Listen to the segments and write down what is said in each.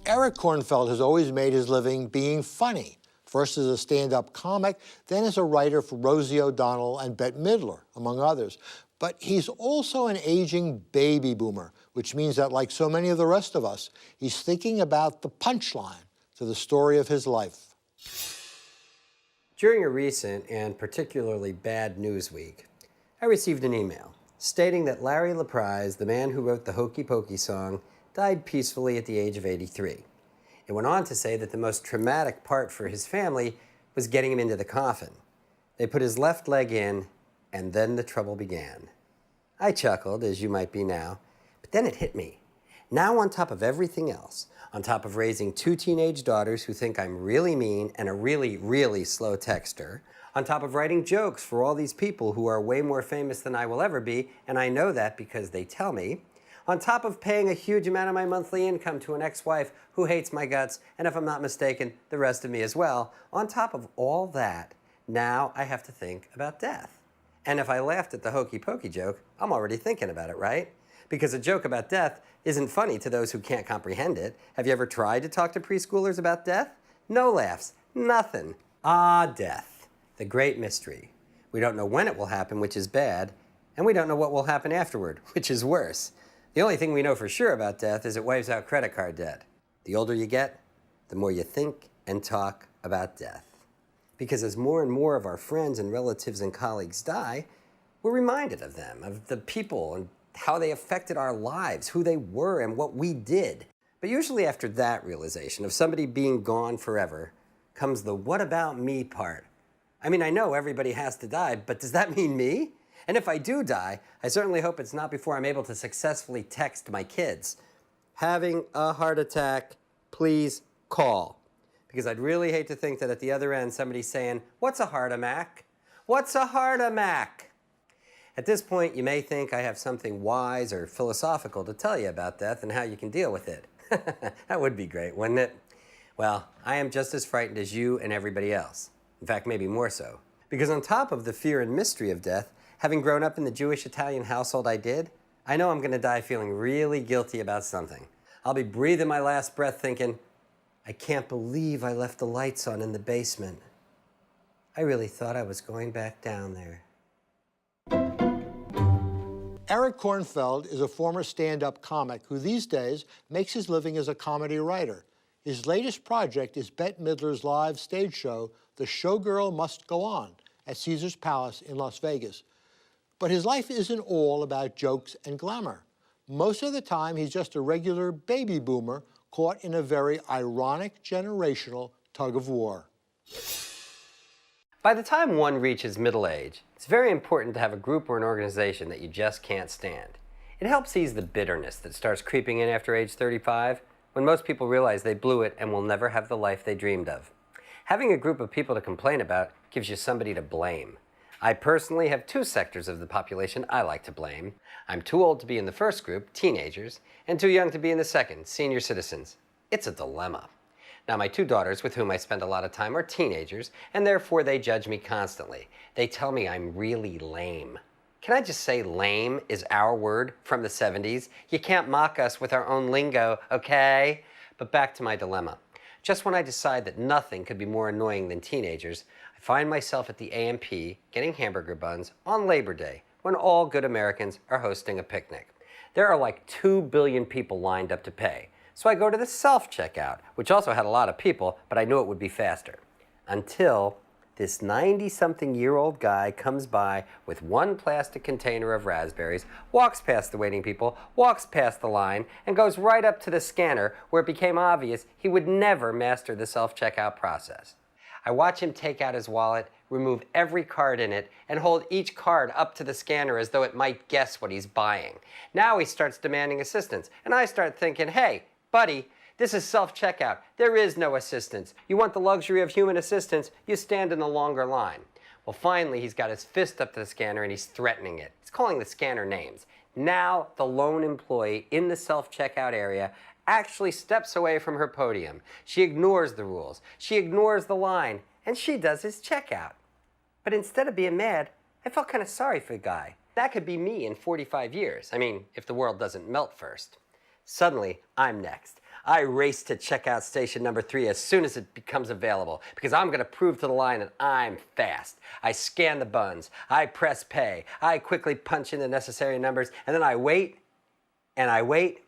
Eric Kornfeld has always made his living being funny, first as a stand-up comic, then as a writer for Rosie O'Donnell and Bette Midler, among others. But he's also an aging baby boomer, which means that, like so many of the rest of us, he's thinking about the punchline to the story of his life. During a recent and particularly bad news week, I received an email stating that Larry LaPrize, the man who wrote the Hokey Pokey song, died peacefully at the age of 83. It went on to say that the most traumatic part for his family was getting him into the coffin. They put his left leg in, and then the trouble began. I chuckled, as you might be now, but then it hit me. Now, on top of everything else, on top of raising 2 teenage daughters who think I'm really mean and a really, really slow texter, on top of writing jokes for all these people who are way more famous than I will ever be, and I know that because they tell me, on top of paying a huge amount of my monthly income to an ex-wife who hates my guts, and if I'm not mistaken, the rest of me as well, on top of all that, now I have to think about death. And if I laughed at the hokey pokey joke, I'm already thinking about it, right? Because a joke about death isn't funny to those who can't comprehend it. Have you ever tried to talk to preschoolers about death? No laughs, nothing. Ah, death, the great mystery. We don't know when it will happen, which is bad, and we don't know what will happen afterward, which is worse. The only thing we know for sure about death is it wipes out credit card debt. The older you get, the more you think and talk about death. Because as more and more of our friends and relatives and colleagues die, we're reminded of them, of the people and how they affected our lives, who they were and what we did. But usually after that realization of somebody being gone forever comes the what about me part. I mean, I know everybody has to die, but does that mean me? And if I do die, I certainly hope it's not before I'm able to successfully text my kids, having a heart attack, please call. Because I'd really hate to think that at the other end somebody's saying, what's a heart-a-mac? What's a heart-a-mac? At this point, you may think I have something wise or philosophical to tell you about death and how you can deal with it. That would be great, wouldn't it? Well, I am just as frightened as you and everybody else. In fact, maybe more so. Because on top of the fear and mystery of death, having grown up in the Jewish-Italian household I did, I know I'm gonna die feeling really guilty about something. I'll be breathing my last breath thinking, I can't believe I left the lights on in the basement. I really thought I was going back down there. Eric Kornfeld is a former stand-up comic who these days makes his living as a comedy writer. His latest project is Bette Midler's live stage show, The Showgirl Must Go On, at Caesar's Palace in Las Vegas. But his life isn't all about jokes and glamour. Most of the time, he's just a regular baby boomer caught in a very ironic generational tug-of-war. By the time one reaches middle age, it's very important to have a group or an organization that you just can't stand. It helps ease the bitterness that starts creeping in after age 35, when most people realize they blew it and will never have the life they dreamed of. Having a group of people to complain about gives you somebody to blame. I personally have 2 sectors of the population I like to blame. I'm too old to be in the first group, teenagers, and too young to be in the second, senior citizens. It's a dilemma. Now, my 2 daughters, with whom I spend a lot of time, are teenagers, and therefore they judge me constantly. They tell me I'm really lame. Can I just say lame is our word from the 70s? You can't mock us with our own lingo, okay? But back to my dilemma. Just when I decide that nothing could be more annoying than teenagers, I find myself at the AMP getting hamburger buns on Labor Day, when all good Americans are hosting a picnic. There are like 2 billion people lined up to pay. So I go to the self-checkout, which also had a lot of people, but I knew it would be faster. Until this 90-something-year-old guy comes by with 1 plastic container of raspberries, walks past the waiting people, walks past the line, and goes right up to the scanner where it became obvious he would never master the self-checkout process. I watch him take out his wallet, remove every card in it, and hold each card up to the scanner as though it might guess what he's buying. Now he starts demanding assistance, and I start thinking, hey, buddy, this is self-checkout. There is no assistance. You want the luxury of human assistance, you stand in the longer line. Well, finally, he's got his fist up to the scanner and he's threatening it. He's calling the scanner names. Now, the lone employee in the self-checkout area actually steps away from her podium. She ignores the rules. She ignores the line, and she does his checkout. But instead of being mad, I felt kind of sorry for the guy. That could be me in 45 years. I mean, if the world doesn't melt first. Suddenly, I'm next. I race to checkout station number 3 as soon as it becomes available because I'm going to prove to the line that I'm fast. I scan the buns, I press pay, I quickly punch in the necessary numbers, and then I wait, and I wait,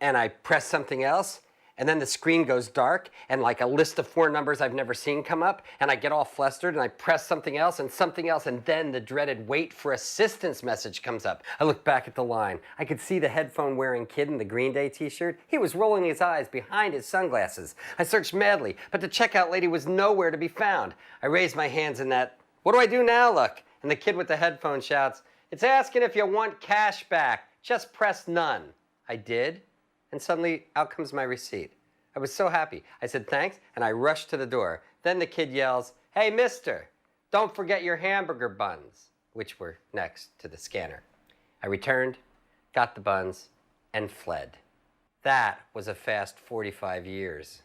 and I press something else, and then the screen goes dark, and like a list of 4 numbers I've never seen come up, and I get all flustered, and I press something else, and then the dreaded wait for assistance message comes up. I look back at the line. I could see the headphone-wearing kid in the Green Day t-shirt. He was rolling his eyes behind his sunglasses. I searched madly, but the checkout lady was nowhere to be found. I raised my hands in that, "What do I do now?" look, and the kid with the headphone shouts, "It's asking if you want cash back. Just press none." I did. And suddenly, out comes my receipt. I was so happy. I said thanks, and I rushed to the door. Then the kid yells, "Hey, mister, don't forget your hamburger buns," which were next to the scanner. I returned, got the buns, and fled. That was a fast 45 years.